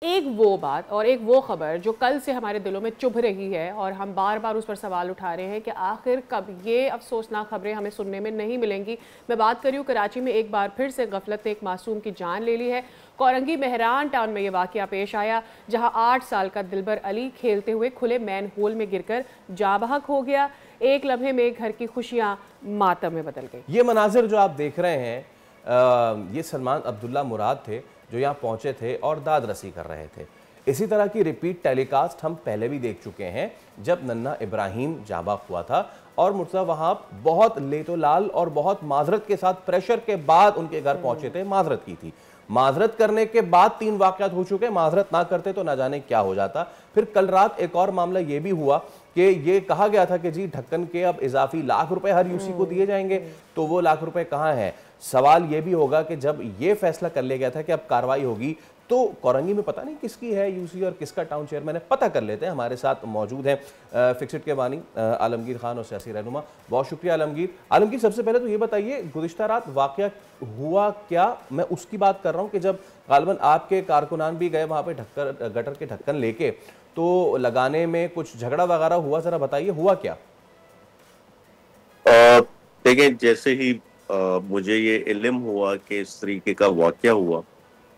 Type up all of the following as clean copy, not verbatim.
एक वो बात और एक वो खबर जो कल से हमारे दिलों में चुभ रही है और हम बार बार उस पर सवाल उठा रहे हैं कि आखिर कब ये अफसोसनाक खबरें हमें सुनने में नहीं मिलेंगी। मैं बात कर रही हूँ कराची में एक बार फिर से गफलत ने एक मासूम की जान ले ली है। कोरंगी मेहरान टाउन में ये वाकया पेश आया जहां 8 साल का दिलबर अली खेलते हुए खुले मैन होल में गिरकर जाँ बहक हो गया। एक लम्हे में घर की खुशियां मातम में बदल गई। ये मनाजिर जो आप देख रहे हैं, ये सलमान अब्दुल्ला मुराद थे जो यहाँ पहुंचे थे और दाद रसी कर रहे थे। इसी तरह की रिपीट टेलीकास्ट हम पहले भी देख चुके हैं जब नन्ना इब्राहिम जाबाक हुआ था और मुर्तज़ा वहाब बहुत लेतोलाल और बहुत माजरत के साथ प्रेशर के बाद उनके घर पहुंचे थे। माजरत की थी, माजरत करने के बाद 3 वाक़यात हो चुके, माजरत ना करते तो ना जाने क्या हो जाता। फिर कल रात एक और मामला ये भी हुआ कि ये कहा गया था कि जी ढक्कन के अब इजाफी लाख रुपए हर यूसी को दिए जाएंगे, तो वो लाख रुपए कहाँ हैं। सवाल ये भी होगा कि जब ये फैसला कर लिया गया था कि अब कार्रवाई होगी, तो कोरंगी में पता नहीं किसकी है यूसी और किसका टाउन चेयरमैन है। पता कर लेते हैं। हमारे साथ मौजूद हैं फिक्सिट के बानी आलमगीर खान और सियासी रहनुमा। बहुत शुक्रिया आलमगीर। आलमगीर, सबसे पहले तो ये बताइए, गुज़िश्ता रात वाकया हुआ क्या? मैं उसकी बात कर रहा हूँ कि जब गालिबन आपके कारकुनान भी गए वहाँ पे गटर के ढक्कन लेके, तो लगाने में कुछ झगड़ा वगैरह हुआ, जरा बताइए हुआ क्या? देखिए, जैसे ही मुझे ये इल्म हुआ कि इस तरीके का वाक़या हुआ,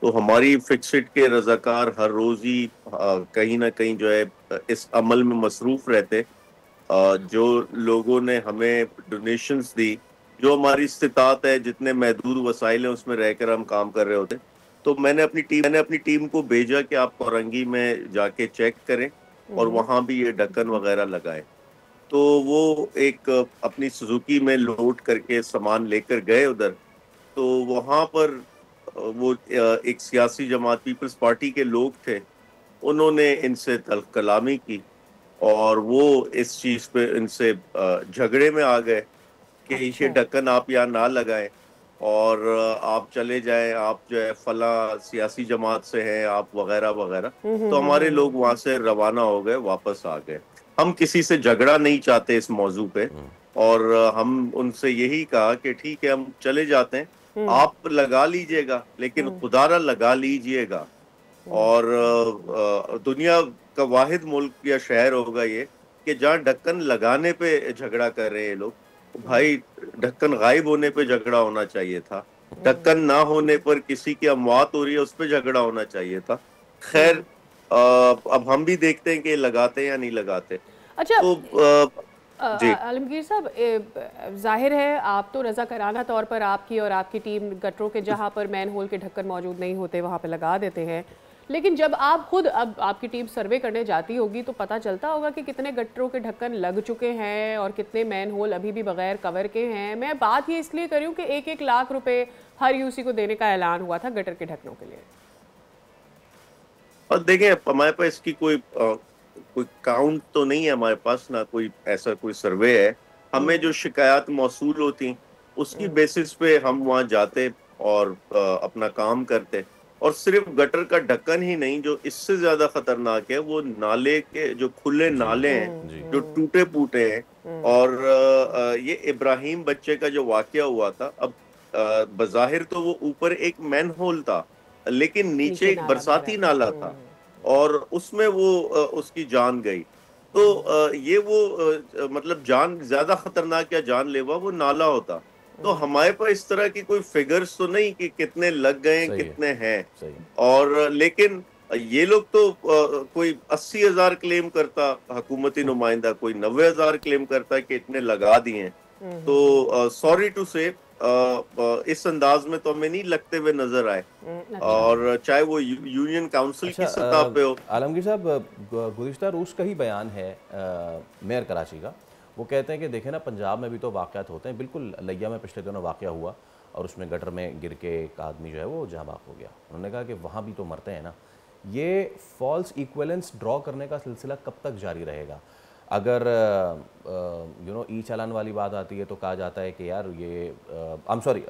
तो हमारी फिक्सिट के रज़ाकार हर रोज़ ही कहीं ना कहीं जो है इस अमल में मसरूफ़ रहते। जो लोगों ने हमें डोनेशंस दी, जो हमारी इस्तिताअत है, जितने महदूद वसाइल हैं उसमें रहकर हम काम कर रहे होते। तो मैंने अपनी टीम को भेजा कि आप कोरंगी में जाके चेक करें और वहाँ भी ये ढक्कन वगैरह लगाएं। तो वो एक अपनी सुजुकी में लोड करके सामान लेकर गए उधर। तो वहाँ पर वो एक सियासी जमात पीपल्स पार्टी के लोग थे, उन्होंने इनसे तल्ख कलामी की और वो इस चीज़ पे इनसे झगड़े में आ गए कि ये अच्छा। ढक्कन आप यहाँ ना लगाएं और आप चले जाएं, आप जो है फला सियासी जमात से हैं आप, वगैरह वगैरह। तो हमारे लोग वहां से रवाना हो गए, वापस आ गए। हम किसी से झगड़ा नहीं चाहते इस मौजू पे और हम उनसे यही कहा कि ठीक है, हम चले जाते हैं, आप लगा लीजिएगा लेकिन खुदारा लगा लीजिएगा। और दुनिया का वाहिद मुल्क या शहर होगा ये कि जहाँ ढक्कन लगाने पे झगड़ा कर रहे हैं लोग। भाई, ढक्कन गायब होने पे झगड़ा होना चाहिए था, ढक्कन ना होने पर किसी की अमवात हो रही है उस पर झगड़ा होना चाहिए था। खैर, अब हम भी देखते हैं कि लगाते हैं या नहीं लगाते। अच्छा, तो जी आलमगीर साहब, जाहिर है आप तो रज़ाकाराना तौर पर आपकी और आपकी टीम गटरों के जहाँ पर मैन होल के ढक्कन मौजूद नहीं होते वहाँ पे लगा देते हैं, लेकिन जब आप खुद अब आपकी टीम सर्वे करने जाती होगी तो पता चलता होगा कि कितने गटरों के ढक्कन लग चुके हैं और कितने मैन होल अभी भी बगैर कवर के हैं। मैं बात ये इसलिए कर रही हूँ कि 1-1 लाख रुपए हर यूसी को देने का ऐलान हुआ था गटर के ढक्कनों के लिए। और देखें, हमारे पास इसकी कोई काउंट तो नहीं है हमारे पास, ना कोई ऐसा कोई सर्वे है। हमें जो शिकायत मौसूल होती उसकी बेसिस पे हम वहाँ जाते और अपना काम करते। और सिर्फ गटर का ढक्कन ही नहीं, जो इससे ज्यादा खतरनाक है वो नाले के जो खुले नाले हैं, जी। जो टूटे फूटे हैं। और ये इब्राहिम बच्चे का जो वाकया हुआ था, अब बज़ाहिर तो वो ऊपर एक मैन होल था लेकिन नीचे नीचे एक नाला बह रहा बरसाती था। नाला था और उसमें वो उसकी जान गई। तो ये वो मतलब जान ज्यादा खतरनाक या जानलेवा वो नाला होता। तो हमारे पास इस तरह की कोई फिगर्स तो नहीं कि कितने लग गए सही है, कितने हैं। सही है। और लेकिन ये लोग तो कोई 80,000 क्लेम करता हुकूमती नुमाइंदा, कोई 90,000 क्लेम करता कि इतने लगा दिए हैं। तो सॉरी टू से इस अंदाज में तो हमें नहीं लगते हुए नजर आए। अच्छा। और चाहे वो यूनियन काउंसिल अच्छा, की सतह पे हो। आलमगीर साहब, गुज़िश्ता रोज़ का ही बयान है मेयर कराची का। वो कहते हैं कि देखें ना, पंजाब में भी तो वाक़यात होते हैं। बिल्कुल लैया में पिछले दिनों वाक़या हुआ और उसमें गटर में गिर के एक आदमी जो है वो जहाँ बाक हो गया। उन्होंने कहा कि वहाँ भी तो मरते हैं ना। ये फॉल्स इक्वलेंस ड्रॉ करने का सिलसिला कब तक जारी रहेगा? अगर ई चालान वाली बात आती है तो कहा जाता है कि यार ये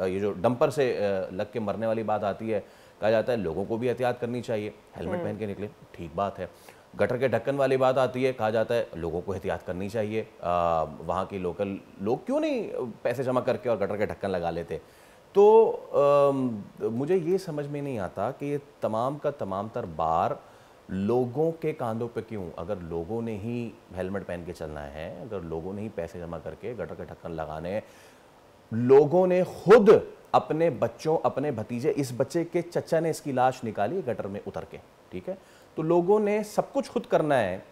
ये जो डंपर से लग के मरने वाली बात आती है, कहा जाता है लोगों को भी एहतियात करनी चाहिए, हेलमेट पहन के निकले। ठीक बात है। गटर के ढक्कन वाली बात आती है, कहा जाता है लोगों को एहतियात करनी चाहिए, वहाँ के लोकल लोग क्यों नहीं पैसे जमा करके और गटर के ढक्कन लगा लेते। मुझे ये समझ में नहीं आता कि ये तमाम का तमाम तर बार लोगों के कांधों पे क्यों? अगर लोगों ने ही हेलमेट पहन के चलना है, अगर लोगों ने ही पैसे जमा करके गटर के ढक्कन लगाने हैं, लोगों ने खुद अपने बच्चों, अपने भतीजे, इस बच्चे के चचा ने इसकी लाश निकाली गटर में उतर के, ठीक है, तो लोगों ने सब कुछ खुद करना है,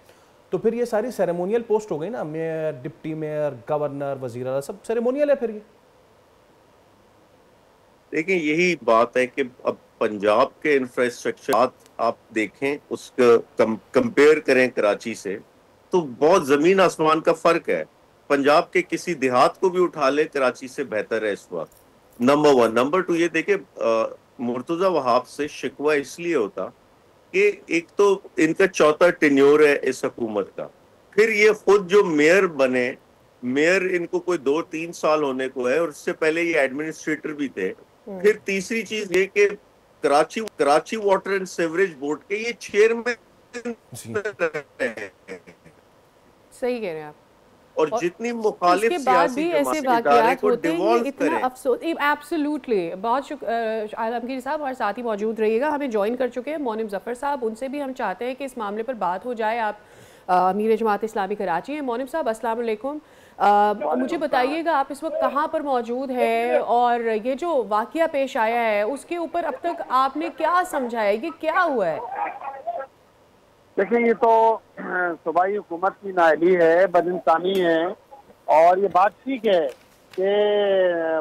तो फिर ये सारी सेरेमोनियल पोस्ट हो गई ना, मेयर, डिप्टी मेयर, गवर्नर, वजीर आला, सब सेरेमोनियल है फिर ये। देखिए यही बात है कि अब पंजाब के इंफ्रास्ट्रक्चर आप देखें, उसका कंपेयर करें कराची से, तो बहुत जमीन आसमान का फर्क है। पंजाब के किसी देहात को भी उठा ले, कराची से बेहतर है इस वक्त, नंबर वन। नंबर टू, ये देखे मुर्तजा वहाब से शिकवा इसलिए होता कि एक तो इनका चौथा टेन्योर है इस हुकूमत का, फिर ये खुद जो मेयर बने, मेयर इनको कोई 2-3 साल होने को है, और उससे पहले ये एडमिनिस्ट्रेटर भी थे। फिर तीसरी चीज ये कि Karachi water and sewerage board के ये चेयरमैन, सही कह रहे हैं आप। और जितनी मुखालिफ इसके बाद भी ऐसे वाकयात होते हैं, इतना अफसोस। एब्सोल्युटली, बहुत आलमगीर साहब और साथ ही मौजूद रहिएगा, हमें ज्वाइन कर चुके हैं मोनिम जफर साहब, उनसे भी हम चाहते हैं कि इस मामले पर बात हो जाए। आप अमीर जमात इस्लामी कराची हैं। मोनिम साहब अस्सलाम वालेकुम, मुझे बताइएगा आप इस वक्त कहाँ पर मौजूद हैं और ये जो वाकया पेश आया है उसके ऊपर अब तक आपने क्या समझा है, ये क्या हुआ है? देखिए, ये तो सूबाई हुकूमत की नाअहली है, बदइंसानी है, और ये बात ठीक है कि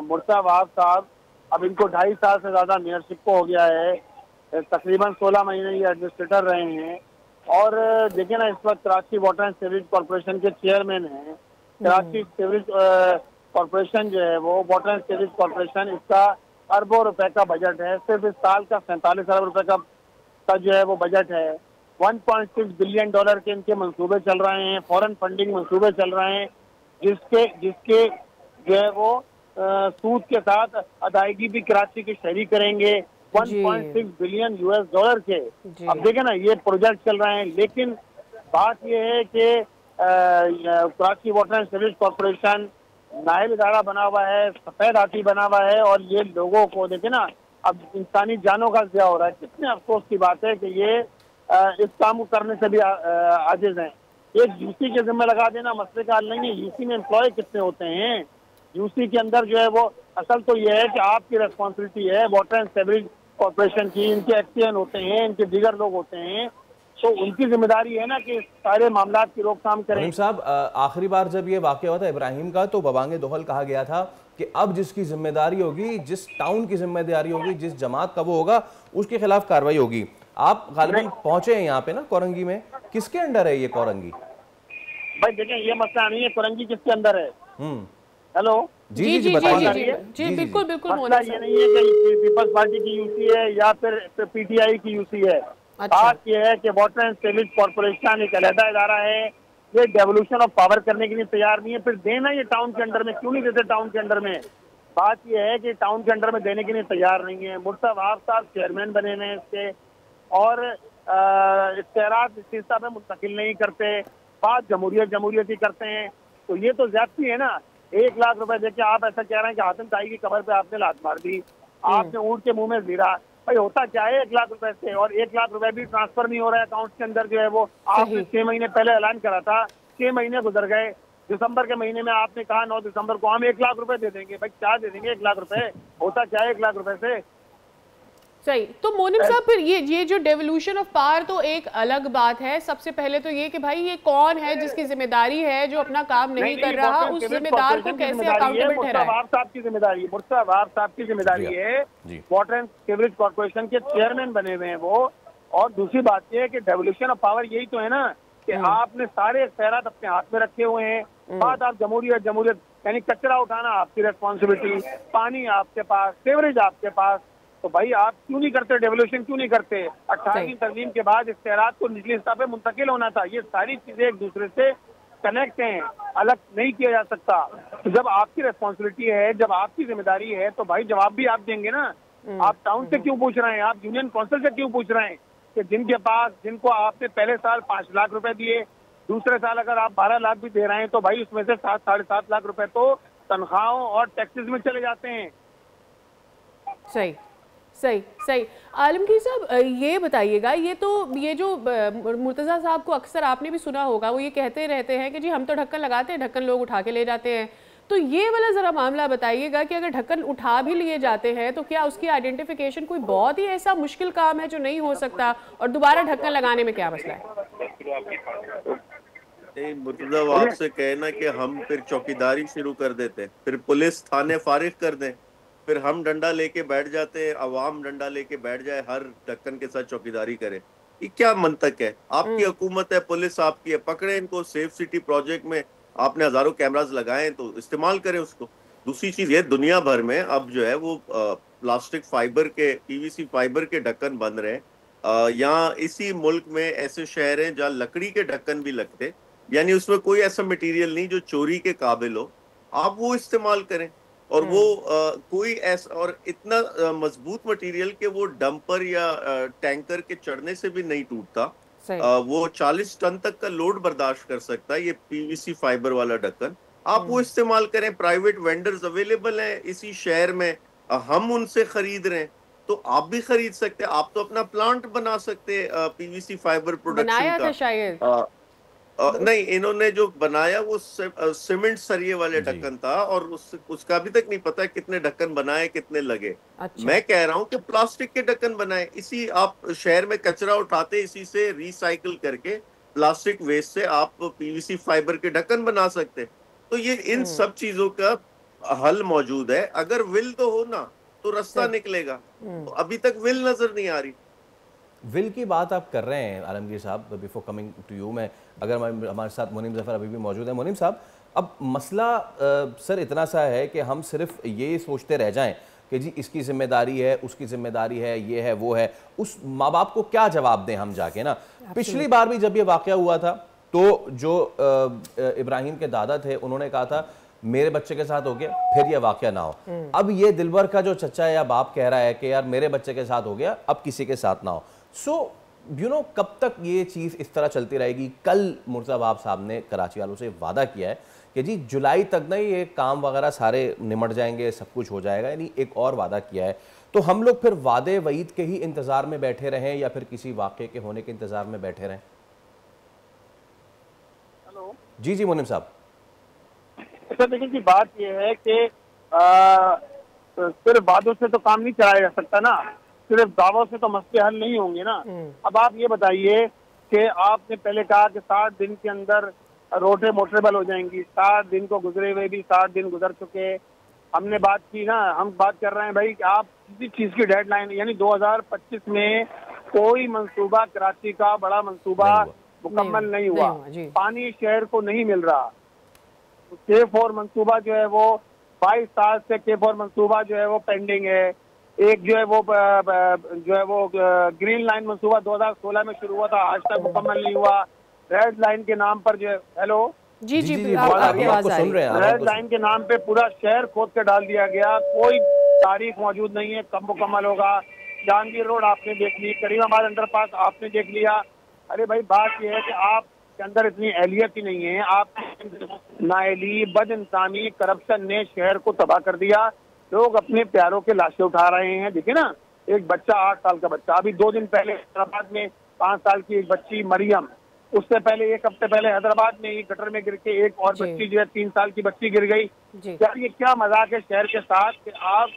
मुर्तजा वहाब साहब, अब इनको 2.5 साल से ज़्यादा मेयरशिप को हो गया है, तकरीबन 16 महीने ये एडमिनिस्ट्रेटर रहे हैं। और देखिए ना, इस वक्त Karachi water and sewerage corporation के चेयरमैन हैं। कराची सीवरेज कॉरपोरेशन जो है वो वाटर एंड सीवरेज कॉरपोरेशन, इसका अरबों रुपए का बजट है, सिर्फ इस साल का 47 अरब रुपए का जो है वो बजट है। 1.6 बिलियन डॉलर के इनके मंसूबे चल रहे हैं, फॉरेन फंडिंग मंसूबे चल रहे हैं, जिसके जो है वो सूद के साथ अदायगी भी कराची के शहरी करेंगे, 1.6 बिलियन US डॉलर के। अब देखें ना, ये प्रोजेक्ट चल रहे हैं, लेकिन बात ये है कि Karachi water and sewerage corporation नायब इदारा बना हुआ है, सफेद हाथी बना हुआ है, और ये लोगों को देखे ना, अब इंसानी जानों का ज़िया हो रहा है। कितने अफसोस की बात है कि ये इस काम को करने से भी आजिज हैं। एक यूसी के जिम्मे लगा देना मसले का हल नहीं है। यूसी में एम्प्लॉय कितने होते हैं? यूसी के अंदर जो है वो असल तो ये है कि आपकी रेस्पॉन्सिबिलिटी है वाटर एंड सीवरेज कॉरपोरेशन की, इनके एक्सीएन होते हैं, इनके दीगर लोग होते हैं, तो उनकी जिम्मेदारी है ना कि सारे मामला की रोकथाम करें। साहब, आखिरी बार जब ये वाकया हुआ था इब्राहिम का, तो बबांगे दोहल कहा गया था कि अब जिसकी जिम्मेदारी होगी, जिस टाउन की जिम्मेदारी होगी, जिस जमात का वो होगा, उसके खिलाफ कार्रवाई होगी। आप गालिबन पहुंचे हैं यहाँ पे ना कोरंगी में, किसके अंडर है ये कोरंगी? भाई देखें, ये मसला नहीं है कोरंगी किसके अंदर है। हेलो, जी जी जी बताइए। जी बिल्कुल बिल्कुल। मसला ये नहीं है कि पीपल्स पार्टी की यूसी है या फिर पीटीआई की यूसी है। बात यह है कि वाटर एंड सीवरेज कॉरपोरेशन एक अलहदा इदारा है, ये डेवोल्यूशन ऑफ पावर करने के लिए तैयार नहीं है। फिर देना ये टाउन के अंडर में क्यों नहीं देते? टाउन के अंडर में बात यह है कि टाउन के अंडर में देने के लिए तैयार नहीं है। मुर्तजा वहाब साहब चेयरमैन बने हुए हैं इसके, और इख्तियारात इस हिस्सा में मुंतकिल नहीं करते, बात जमहूरियत ही करते हैं, तो ये तो ज्यादती है ना। 1 लाख रुपए देके आप ऐसा कह रहे हैं कि हातिम ताई की कबर पे आपने लात मार दी, आपने ऊंट के मुंह में जीरा। भाई होता क्या है 1 लाख रुपए से? और 1 लाख रुपए भी ट्रांसफर नहीं हो रहा है अकाउंट के अंदर जो है वो। आपने 6 महीने पहले ऐलान करा था, 6 महीने गुजर गए, दिसंबर के महीने में आपने कहा 9 दिसंबर को हम 1 लाख रुपए दे देंगे। भाई क्या दे देंगे 1 लाख रुपए? होता क्या है 1 लाख रुपए से? सही। तो मोनिम साहब, फिर ये जो डेवोल्यूशन ऑफ पावर तो एक अलग बात है। सबसे पहले तो ये कि भाई ये कौन है जिसकी जिम्मेदारी है, जो अपना काम नहीं कर रहा, उस जिम्मेदार को कैसे अकाउंटेबल ठहराए? मुर्तजा वहाब साहब की जिम्मेदारी, मुर्तजा वहाब साहब की जिम्मेदारी है। वाटर एंड सीवरेज कॉरपोरेशन के चेयरमैन बने हुए हैं वो। और दूसरी बात ये है कि डेवोल्यूशन ऑफ पावर यही तो है ना कि आपने सारे इख्तियारात अपने हाथ में रखे हुए हैं। बात आप जमहूरियत यानी कचरा उठाना आपकी रेस्पॉन्सिबिलिटी, पानी आपके पास, सीवरेज आपके पास, तो भाई आप क्यों नहीं करते? डेवोल्यूशन क्यों नहीं करते? 18वीं तरमीम के बाद इख्तियारात को निचली हिस्सा पे मुंतकिल होना था। ये सारी चीजें एक दूसरे से कनेक्ट हैं, अलग नहीं किया जा सकता। तो जब आपकी रेस्पॉन्सिबिलिटी है, जब आपकी जिम्मेदारी है, तो भाई जवाब भी आप देंगे ना। आप टाउन से क्यों पूछ रहे हैं? आप यूनियन काउंसिल से क्यों पूछ रहे हैं कि जिनको आपने पहले साल 5 लाख रुपए दिए, दूसरे साल अगर आप 12 लाख भी दे रहे हैं, तो भाई उसमें से 7-7.5 लाख रुपए तो तनख्वाहों और टैक्सेस में चले जाते हैं। सही सही सही। आलमगीर साहब ये बताइएगा, ये जो मुर्तज़ा साहब को अक्सर आपने भी सुना होगा, वो ये कहते रहते हैं कि जी हम तो ढक्कन लगाते हैं, ढक्कन लोग उठा के ले जाते हैं। तो ये वाला ज़रा मामला बताइएगा कि अगर ढक्कन उठा भी लिए जाते हैं तो क्या उसकी आइडेंटिफिकेशन कोई बहुत ही ऐसा मुश्किल काम है जो नहीं हो सकता, और दोबारा ढक्कन लगाने में क्या मसला है? मुर्तजा वाब से कहना कि हम फिर चौकीदारी शुरू कर देते, फिर पुलिस थाने फारिग कर दें, फिर हम डंडा लेके बैठ जाते हैं, अवाम डंडा लेके बैठ जाए, हर ढक्कन के साथ चौकीदारी करे, ये क्या मंतक है? आपकी हुकूमत है, पुलिस आपकी है, पकड़े इनको। सेफ सिटी प्रोजेक्ट में आपने हजारों कैमरास लगाए तो इस्तेमाल करें उसको। दूसरी चीज ये, दुनिया भर में अब जो है वो प्लास्टिक फाइबर के, पीवीसी फाइबर के ढक्कन बन रहे हैं। यहाँ इसी मुल्क में ऐसे शहर हैं जहाँ लकड़ी के ढक्कन भी लगते, यानी उसमें कोई ऐसा मटेरियल नहीं जो चोरी के काबिल हो, आप वो इस्तेमाल करें। और वो कोई ऐसा और इतना मजबूत मटेरियल कि वो डंपर या टैंकर के चढ़ने से भी नहीं टूटता। वो 40 टन तक का लोड बर्दाश्त कर सकता है, ये पीवीसी फाइबर वाला ढक्कन। आप वो इस्तेमाल करें। प्राइवेट वेंडर्स अवेलेबल हैं इसी शहर में, हम उनसे खरीद रहे हैं, तो आप भी खरीद सकते हैं। आप तो अपना प्लांट बना सकते हैं पीवीसी फाइबर प्रोडक्शन का। शायद नहीं, इन्होंने जो बनाया वो सीमेंट सरिये वाले ढक्कन था, और उसका अभी तक नहीं पता कितने ढक्कन बनाए, कितने लगे। अच्छा। मैं कह रहा हूँ कि प्लास्टिक के ढक्कन बनाए। इसी आप शहर में कचरा उठाते, इसी से रिसाइकिल करके प्लास्टिक वेस्ट से आप पीवीसी फाइबर के ढक्कन बना सकते। तो ये इन सब चीजों का हल मौजूद है। अगर विल तो हो ना, तो रास्ता निकलेगा। तो अभी तक विल नजर नहीं आ रही। विल की बात आप कर रहे हैं आलमगीर साहब, बिफोर कमिंग टू यू, मैं अगर हमारे साथ मुनीम ज़फ़र अभी भी मौजूद है। मुनीम साहब, अब मसला सर इतना सा है कि हम सिर्फ ये सोचते रह जाएं कि जी इसकी जिम्मेदारी है, उसकी जिम्मेदारी है, ये है वो है। उस माँ बाप को क्या जवाब दें हम जाके ना? पिछली बार भी जब ये वाक़या हुआ था तो जो इब्राहिम के दादा थे उन्होंने कहा था मेरे बच्चे के साथ हो गया, फिर यह वाक़या ना हो। अब ये दिलबर का जो चचा या बाप कह रहा है कि यार मेरे बच्चे के साथ हो गया, अब किसी के साथ ना हो। सो कब तक ये चीज़ इस तरह चलती रहेगी? कल मुर्तज़ा वाब साहब ने कराची वालों से वादा किया है कि जी जुलाई तक ना ये काम वगैरह सारे निमट जाएंगे, सब कुछ हो जाएगा, यानी एक और वादा किया है। तो हम लोग फिर वादे वईद के ही इंतज़ार में बैठे रहें या फिर किसी वाक़े के होने के इंतज़ार में बैठे रहें? हेलो जी जी मुनीम साहब। अच्छा, देखिए कि बात यह है कि सिर्फ वादों से तो काम नहीं चलाया जा सकता ना, सिर्फ दावों से तो मसले हल नहीं होंगे ना। अब आप ये बताइए कि आपने पहले कहा कि 60 दिन के अंदर रोडें मोटरेबल हो जाएंगी। 60 दिन को गुजरे हुए भी 60 दिन गुजर चुके। हमने बात की ना, हम बात कर रहे हैं भाई कि आप किसी चीज की डेडलाइन, यानी 2025 में कोई मंसूबा, कराची का बड़ा मंसूबा मुकम्मल नहीं हुआ। पानी शहर को नहीं मिल रहा। K4 मंसूबा जो है वो 22 साल से K4 मंसूबा जो है वो पेंडिंग है। एक जो है वो ग्रीन लाइन मंसूबा 2016 में शुरू हुआ था, आज तक मुकम्मल नहीं हुआ। रेड लाइन के नाम पर जो है, हेलो जी जी आपको सुन रहे हैं, रेड लाइन के नाम पे पूरा शहर खोद के डाल दिया गया। कोई तारीख मौजूद नहीं है कब मुकम्मल होगा। जहांगीर रोड आपने देख ली, करीमाबाद अंडरपास आपने देख लिया। अरे भाई बात यह है कि आप के अंदर इतनी एहलियत ही नहीं है। आप नाअहली, बदइंसानी, करप्शन ने शहर को तबाह कर दिया। लोग अपने प्यारों के लाशें उठा रहे हैं। देखिए ना, एक बच्चा 8 साल का बच्चा, अभी 2 दिन पहले हैदराबाद में 5 साल की एक बच्ची मरियम, उससे पहले 1 हफ्ते पहले हैदराबाद में ही गटर में गिर के एक और बच्ची जो है 3 साल की बच्ची गिर गई। यार ये क्या मजाक है शहर के साथ कि आप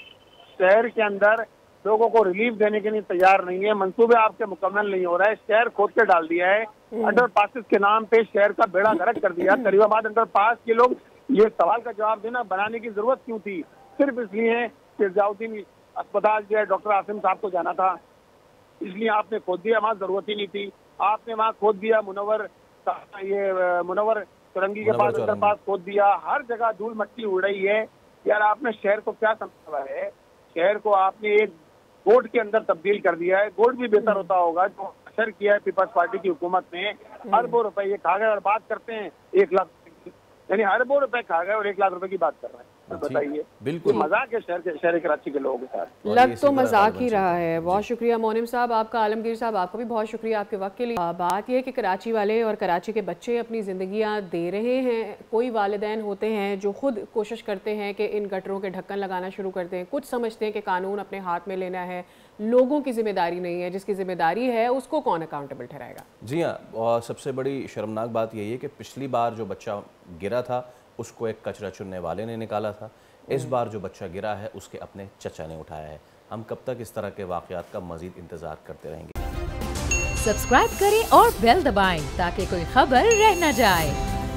शहर के अंदर लोगों को रिलीफ देने के लिए तैयार नहीं है। मंसूबे आपके मुकम्मल नहीं हो रहा है। शहर खोद के डाल दिया है। अंडरपासेस के नाम पे शहर का बेड़ा गर्क कर दिया। करीमाबाद अंडरपास के लोग ये सवाल का जवाब देना, बनाने की जरूरत क्यों थी? सिर्फ इसलिए कि जियाउद्दीन अस्पताल जो है डॉक्टर आसिम साहब को जाना था, इसलिए आपने खोद दिया। वहाँ जरूरत ही नहीं थी, आपने वहाँ खोद दिया। मुनव्वर चौरंगी के पास अंडरपास खोद दिया। हर जगह धूल मट्टी उड़ रही है। यार आपने शहर को क्या समझा है? शहर को आपने एक गोट के अंदर तब्दील कर दिया है। गोट भी बेहतर होता होगा जो असर किया है पीपल्स पार्टी की हुकूमत ने। अरबों रुपए ये खा गए और बात करते हैं 1 लाख, यानी अरबों रुपए खा गए और 1 लाख रुपए की बात कर रहे हैं। बताइए, बिल्कुल। ये मजाक है शहर कराची के लोगों के साथ। लग तो मजाक ही रहा है। बहुत शुक्रिया मोनिम साहब आपका, आलमगीर साहब आपका भी बहुत शुक्रिया आपके वक्त के लिए। बात यह है कि कराची वाले और कराची के बच्चे अपनी ज़िंदगियां दे रहे हैं। कोई वालिदैन होते हैं जो खुद कोशिश करते हैं कि इन गटरों के ढक्कन लगाना शुरू करते हैं, कुछ समझते हैं कि कानून अपने हाथ में लेना है, लोगों की जिम्मेदारी नहीं है, जिसकी जिम्मेदारी है उसको कौन अकाउंटेबल ठहराएगा। जी हाँ, और सबसे बड़ी शर्मनाक बात यही है कि पिछली बार जो बच्चा गिरा था उसको एक कचरा चुनने वाले ने निकाला था, इस बार जो बच्चा गिरा है उसके अपने चचा ने उठाया है। हम कब तक इस तरह के वाक़यात का मज़ीद इंतज़ार करते रहेंगे। सब्सक्राइब करें और बेल दबाएं ताकि कोई खबर रह न जाए।